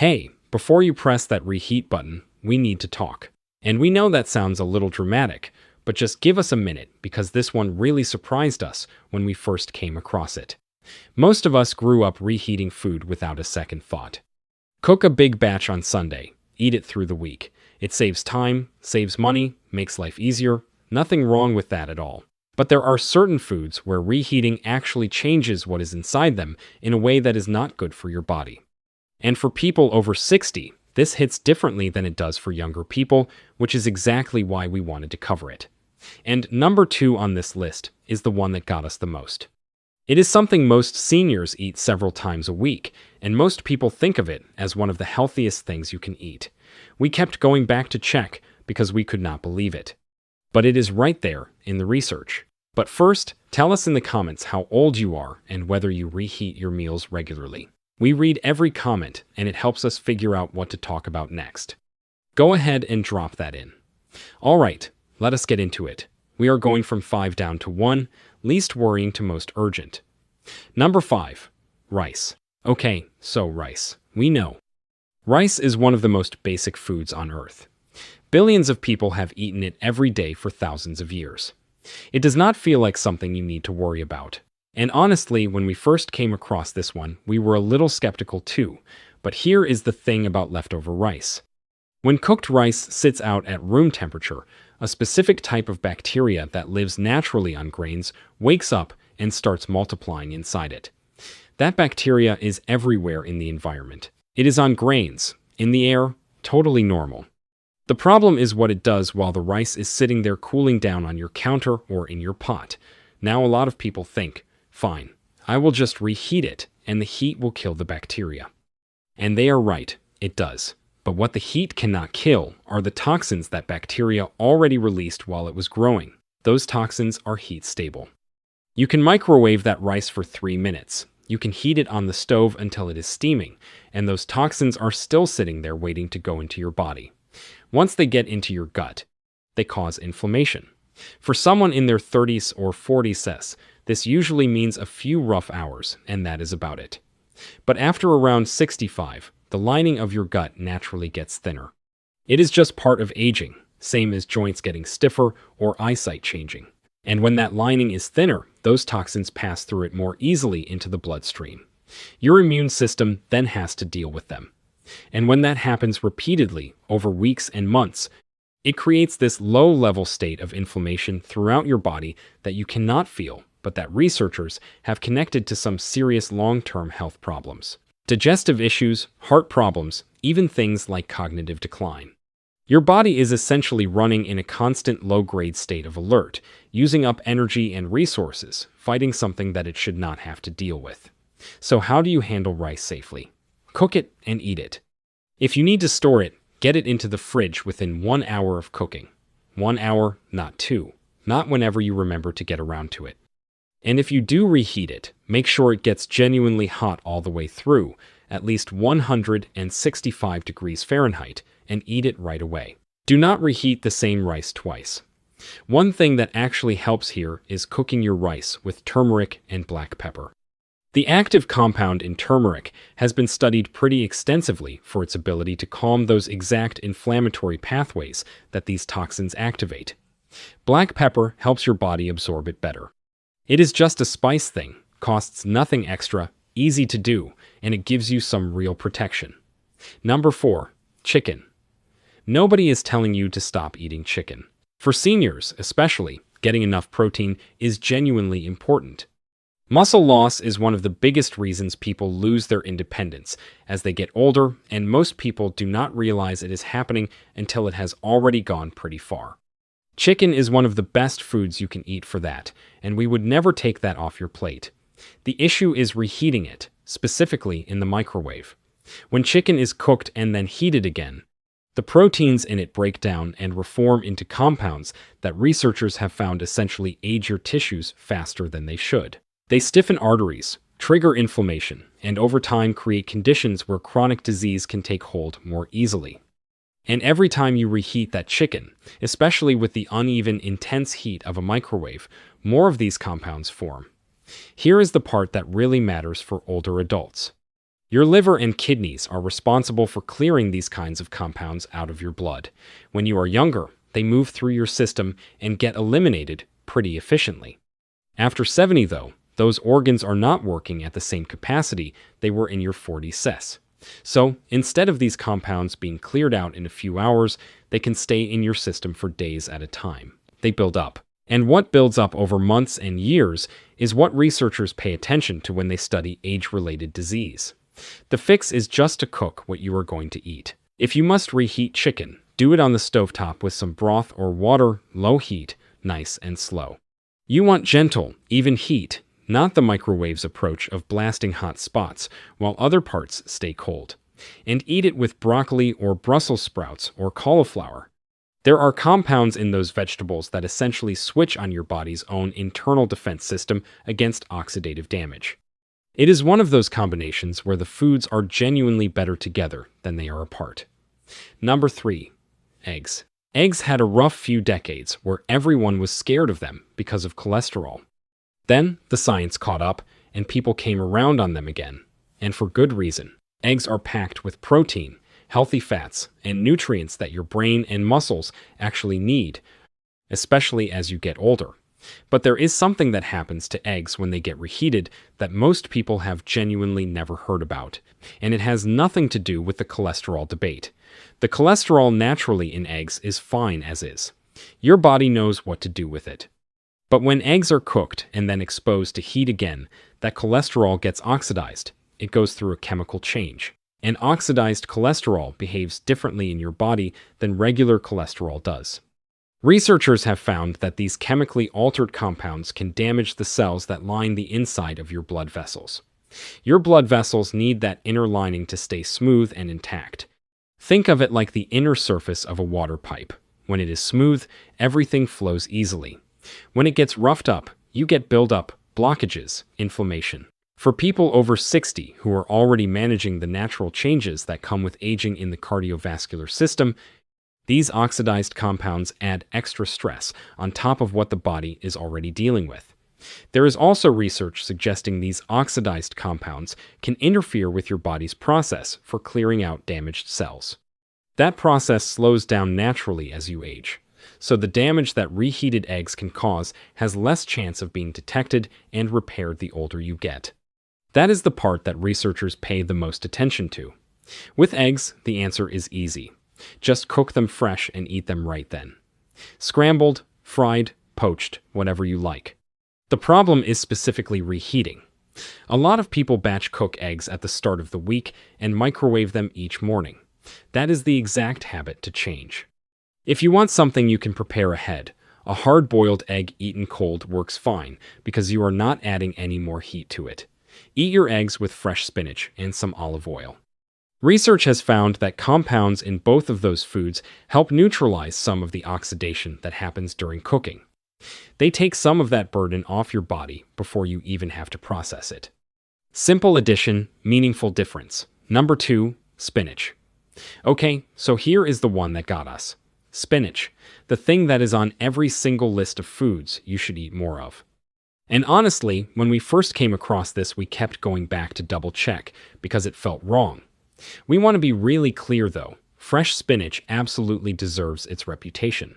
Hey, before you press that reheat button, we need to talk. And we know that sounds a little dramatic, but just give us a minute because this one really surprised us when we first came across it. Most of us grew up reheating food without a second thought. Cook a big batch on Sunday, eat it through the week. It saves time, saves money, makes life easier. Nothing wrong with that at all. But there are certain foods where reheating actually changes what is inside them in a way that is not good for your body. And for people over 60, this hits differently than it does for younger people, which is exactly why we wanted to cover it. And number 2 on this list is the one that got us the most. It is something most seniors eat several times a week, and most people think of it as one of the healthiest things you can eat. We kept going back to check because we could not believe it. But it is right there in the research. But first, tell us in the comments how old you are and whether you reheat your meals regularly. We read every comment, and it helps us figure out what to talk about next. Go ahead and drop that in. All right, let us get into it. We are going from 5 down to 1, least worrying to most urgent. Number 5, rice. Okay, so rice. We know. Rice is one of the most basic foods on Earth. Billions of people have eaten it every day for thousands of years. It does not feel like something you need to worry about. And honestly, when we first came across this one, we were a little skeptical too. But here is the thing about leftover rice. When cooked rice sits out at room temperature, a specific type of bacteria that lives naturally on grains wakes up and starts multiplying inside it. That bacteria is everywhere in the environment. It is on grains, in the air, totally normal. The problem is what it does while the rice is sitting there cooling down on your counter or in your pot. Now a lot of people think, fine, I will just reheat it and the heat will kill the bacteria. And they are right, it does. But what the heat cannot kill are the toxins that bacteria already released while it was growing. Those toxins are heat stable. You can microwave that rice for 3 minutes. You can heat it on the stove until it is steaming, and those toxins are still sitting there waiting to go into your body. Once they get into your gut, they cause inflammation. For someone in their 30s or 40s, this usually means a few rough hours, and that is about it. But after around 65, the lining of your gut naturally gets thinner. It is just part of aging, same as joints getting stiffer or eyesight changing. And when that lining is thinner, those toxins pass through it more easily into the bloodstream. Your immune system then has to deal with them. And when that happens repeatedly, over weeks and months, it creates this low-level state of inflammation throughout your body that you cannot feel, but that researchers have connected to some serious long-term health problems. Digestive issues, heart problems, even things like cognitive decline. Your body is essentially running in a constant low-grade state of alert, using up energy and resources, fighting something that it should not have to deal with. So how do you handle rice safely? Cook it and eat it. If you need to store it, get it into the fridge within 1 hour of cooking. 1 hour, not 2. Not whenever you remember to get around to it. And if you do reheat it, make sure it gets genuinely hot all the way through, at least 165 degrees Fahrenheit, and eat it right away. Do not reheat the same rice twice. One thing that actually helps here is cooking your rice with turmeric and black pepper. The active compound in turmeric has been studied pretty extensively for its ability to calm those exact inflammatory pathways that these toxins activate. Black pepper helps your body absorb it better. It is just a spice thing, costs nothing extra, easy to do, and it gives you some real protection. Number 4, chicken. Nobody is telling you to stop eating chicken. For seniors, especially, getting enough protein is genuinely important. Muscle loss is one of the biggest reasons people lose their independence as they get older, and most people do not realize it is happening until it has already gone pretty far. Chicken is one of the best foods you can eat for that, and we would never take that off your plate. The issue is reheating it, specifically in the microwave. When chicken is cooked and then heated again, the proteins in it break down and reform into compounds that researchers have found essentially age your tissues faster than they should. They stiffen arteries, trigger inflammation, and over time create conditions where chronic disease can take hold more easily. And every time you reheat that chicken, especially with the uneven, intense heat of a microwave, more of these compounds form. Here is the part that really matters for older adults. Your liver and kidneys are responsible for clearing these kinds of compounds out of your blood. When you are younger, they move through your system and get eliminated pretty efficiently. After 70, though, those organs are not working at the same capacity they were in your 40s. So, instead of these compounds being cleared out in a few hours, they can stay in your system for days at a time. They build up. And what builds up over months and years is what researchers pay attention to when they study age-related disease. The fix is just to cook what you are going to eat. If you must reheat chicken, do it on the stovetop with some broth or water, low heat, nice and slow. You want gentle, even heat, not the microwave's approach of blasting hot spots while other parts stay cold. And eat it with broccoli or Brussels sprouts or cauliflower. There are compounds in those vegetables that essentially switch on your body's own internal defense system against oxidative damage. It is one of those combinations where the foods are genuinely better together than they are apart. Number 3. Eggs. Eggs had a rough few decades where everyone was scared of them because of cholesterol. Then the science caught up and people came around on them again. And for good reason. Eggs are packed with protein, healthy fats, and nutrients that your brain and muscles actually need, especially as you get older. But there is something that happens to eggs when they get reheated that most people have genuinely never heard about, and it has nothing to do with the cholesterol debate. The cholesterol naturally in eggs is fine as is. Your body knows what to do with it. But when eggs are cooked and then exposed to heat again, that cholesterol gets oxidized. It goes through a chemical change. And oxidized cholesterol behaves differently in your body than regular cholesterol does. Researchers have found that these chemically altered compounds can damage the cells that line the inside of your blood vessels. Your blood vessels need that inner lining to stay smooth and intact. Think of it like the inner surface of a water pipe. When it is smooth, everything flows easily. When it gets roughed up, you get buildup, blockages, inflammation. For people over 60 who are already managing the natural changes that come with aging in the cardiovascular system, these oxidized compounds add extra stress on top of what the body is already dealing with. There is also research suggesting these oxidized compounds can interfere with your body's process for clearing out damaged cells. That process slows down naturally as you age, so the damage that reheated eggs can cause has less chance of being detected and repaired the older you get. That is the part that researchers pay the most attention to. With eggs, the answer is easy. Just cook them fresh and eat them right then. Scrambled, fried, poached, whatever you like. The problem is specifically reheating. A lot of people batch cook eggs at the start of the week and microwave them each morning. That is the exact habit to change. If you want something you can prepare ahead, a hard-boiled egg eaten cold works fine because you are not adding any more heat to it. Eat your eggs with fresh spinach and some olive oil. Research has found that compounds in both of those foods help neutralize some of the oxidation that happens during cooking. They take some of that burden off your body before you even have to process it. Simple addition, meaningful difference. Number 2, spinach. Okay, so here is the one that got us. Spinach, the thing that is on every single list of foods you should eat more of. And honestly, when we first came across this, we kept going back to double check because it felt wrong. We want to be really clear though, fresh spinach absolutely deserves its reputation.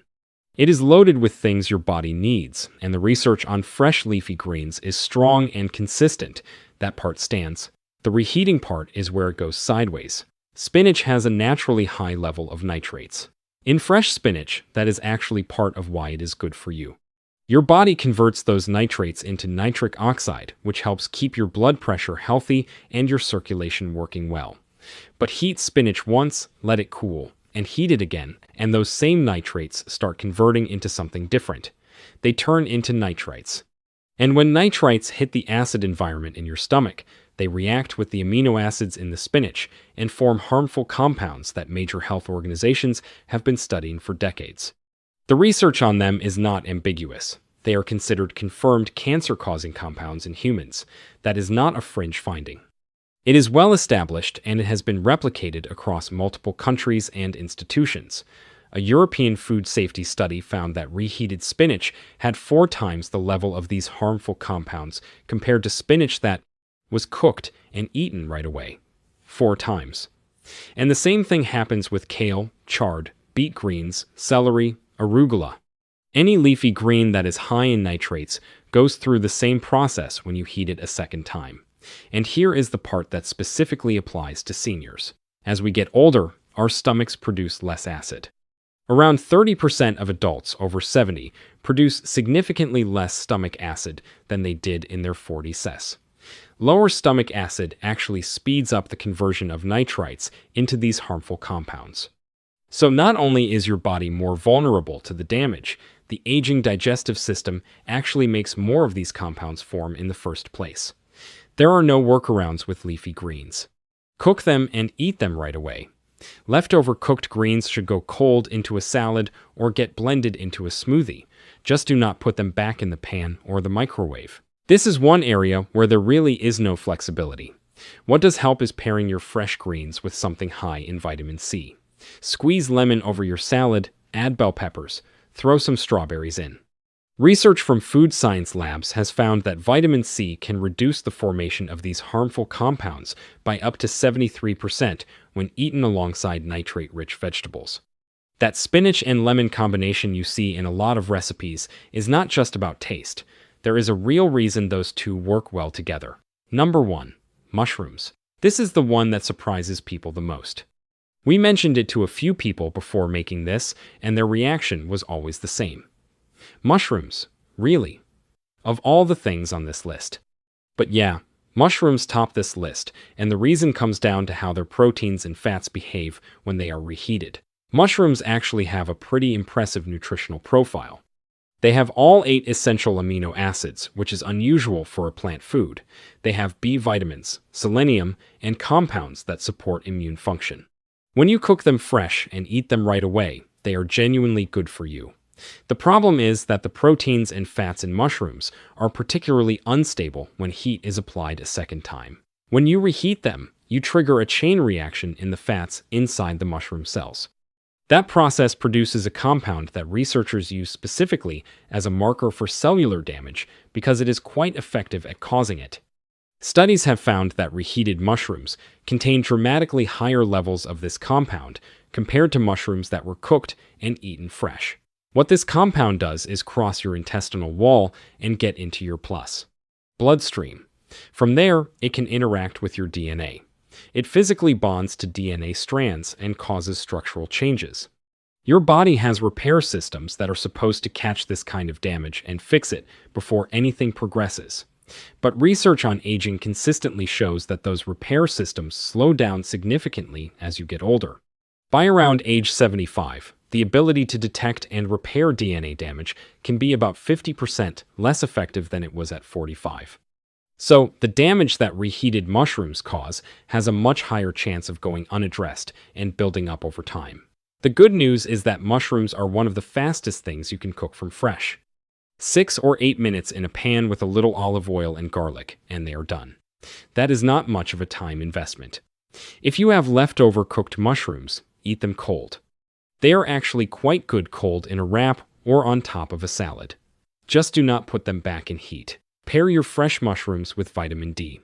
It is loaded with things your body needs, and the research on fresh leafy greens is strong and consistent. That part stands. The reheating part is where it goes sideways. Spinach has a naturally high level of nitrates. In fresh spinach, that is actually part of why it is good for you. Your body converts those nitrates into nitric oxide, which helps keep your blood pressure healthy and your circulation working well. But heat spinach once, let it cool, and heat it again, and those same nitrates start converting into something different. They turn into nitrites. And when nitrites hit the acid environment in your stomach, they react with the amino acids in the spinach and form harmful compounds that major health organizations have been studying for decades. The research on them is not ambiguous. They are considered confirmed cancer-causing compounds in humans. That is not a fringe finding. It is well established and it has been replicated across multiple countries and institutions. A European food safety study found that reheated spinach had 4 times the level of these harmful compounds compared to spinach that was cooked and eaten right away. 4 times. And the same thing happens with kale, chard, beet greens, celery, arugula. Any leafy green that is high in nitrates goes through the same process when you heat it a second time. And here is the part that specifically applies to seniors. As we get older, our stomachs produce less acid. Around 30% of adults over 70 produce significantly less stomach acid than they did in their 40s. Lower stomach acid actually speeds up the conversion of nitrites into these harmful compounds. So not only is your body more vulnerable to the damage, the aging digestive system actually makes more of these compounds form in the first place. There are no workarounds with leafy greens. Cook them and eat them right away. Leftover cooked greens should go cold into a salad or get blended into a smoothie. Just do not put them back in the pan or the microwave. This is one area where there really is no flexibility. What does help is pairing your fresh greens with something high in vitamin C. Squeeze lemon over your salad, add bell peppers, throw some strawberries in. Research from food science labs has found that vitamin C can reduce the formation of these harmful compounds by up to 73% when eaten alongside nitrate-rich vegetables. That spinach and lemon combination you see in a lot of recipes is not just about taste. There is a real reason those two work well together. Number 1. Mushrooms. This is the one that surprises people the most. We mentioned it to a few people before making this, and their reaction was always the same. Mushrooms, really? Of all the things on this list. But yeah, mushrooms top this list, and the reason comes down to how their proteins and fats behave when they are reheated. Mushrooms actually have a pretty impressive nutritional profile. They have all 8 essential amino acids, which is unusual for a plant food. They have B vitamins, selenium, and compounds that support immune function. When you cook them fresh and eat them right away, they are genuinely good for you. The problem is that the proteins and fats in mushrooms are particularly unstable when heat is applied a second time. When you reheat them, you trigger a chain reaction in the fats inside the mushroom cells. That process produces a compound that researchers use specifically as a marker for cellular damage because it is quite effective at causing it. Studies have found that reheated mushrooms contain dramatically higher levels of this compound compared to mushrooms that were cooked and eaten fresh. What this compound does is cross your intestinal wall and get into your bloodstream. From there, it can interact with your DNA. It physically bonds to DNA strands and causes structural changes. Your body has repair systems that are supposed to catch this kind of damage and fix it before anything progresses. But research on aging consistently shows that those repair systems slow down significantly as you get older. By around age 75, the ability to detect and repair DNA damage can be about 50% less effective than it was at 45. So, the damage that reheated mushrooms cause has a much higher chance of going unaddressed and building up over time. The good news is that mushrooms are one of the fastest things you can cook from fresh. 6 or 8 minutes in a pan with a little olive oil and garlic, and they are done. That is not much of a time investment. If you have leftover cooked mushrooms, eat them cold. They are actually quite good cold in a wrap or on top of a salad. Just do not put them back in heat. Pair your fresh mushrooms with vitamin D.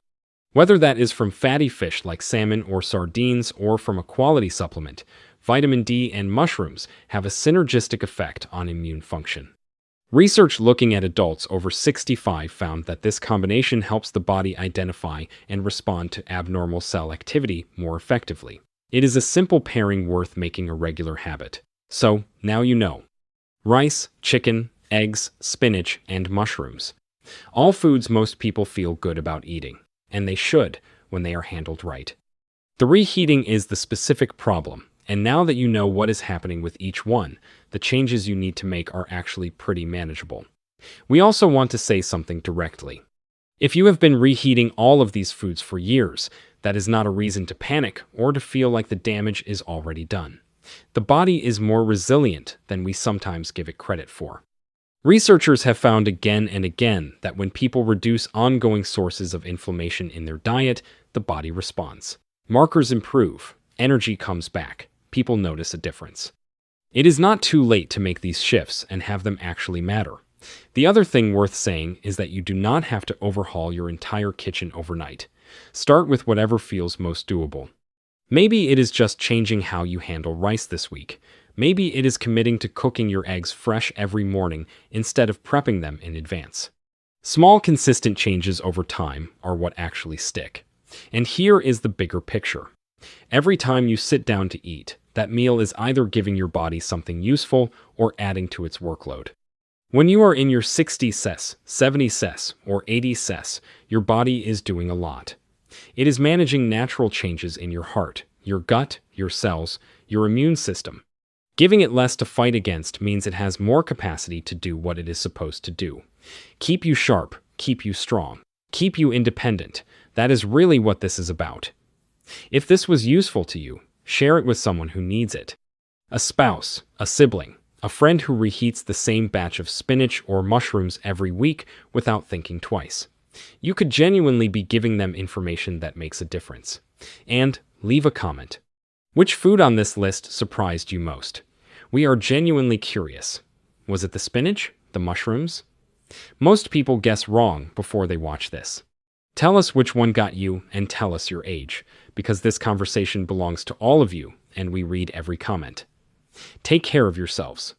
Whether that is from fatty fish like salmon or sardines or from a quality supplement, vitamin D and mushrooms have a synergistic effect on immune function. Research looking at adults over 65 found that this combination helps the body identify and respond to abnormal cell activity more effectively. It is a simple pairing worth making a regular habit. So, now you know. Rice, chicken, eggs, spinach, and mushrooms. All foods most people feel good about eating, and they should when they are handled right. The reheating is the specific problem, and now that you know what is happening with each one, the changes you need to make are actually pretty manageable. We also want to say something directly. If you have been reheating all of these foods for years, that is not a reason to panic or to feel like the damage is already done. The body is more resilient than we sometimes give it credit for. Researchers have found again and again that when people reduce ongoing sources of inflammation in their diet, the body responds. Markers improve, energy comes back, people notice a difference. It is not too late to make these shifts and have them actually matter. The other thing worth saying is that you do not have to overhaul your entire kitchen overnight. Start with whatever feels most doable. Maybe it is just changing how you handle rice this week. Maybe it is committing to cooking your eggs fresh every morning instead of prepping them in advance. Small, consistent changes over time are what actually stick. And here is the bigger picture. Every time you sit down to eat, that meal is either giving your body something useful or adding to its workload. When you are in your 60 ses, 70 ses, or 80 ses, your body is doing a lot. It is managing natural changes in your heart, your gut, your cells, your immune system. Giving it less to fight against means it has more capacity to do what it is supposed to do. Keep you sharp, keep you strong, keep you independent. That is really what this is about. If this was useful to you, share it with someone who needs it. A spouse, a sibling, a friend who reheats the same batch of spinach or mushrooms every week without thinking twice. You could genuinely be giving them information that makes a difference. And leave a comment. Which food on this list surprised you most? We are genuinely curious. Was it the spinach? The mushrooms? Most people guess wrong before they watch this. Tell us which one got you and tell us your age, because this conversation belongs to all of you and we read every comment. Take care of yourselves.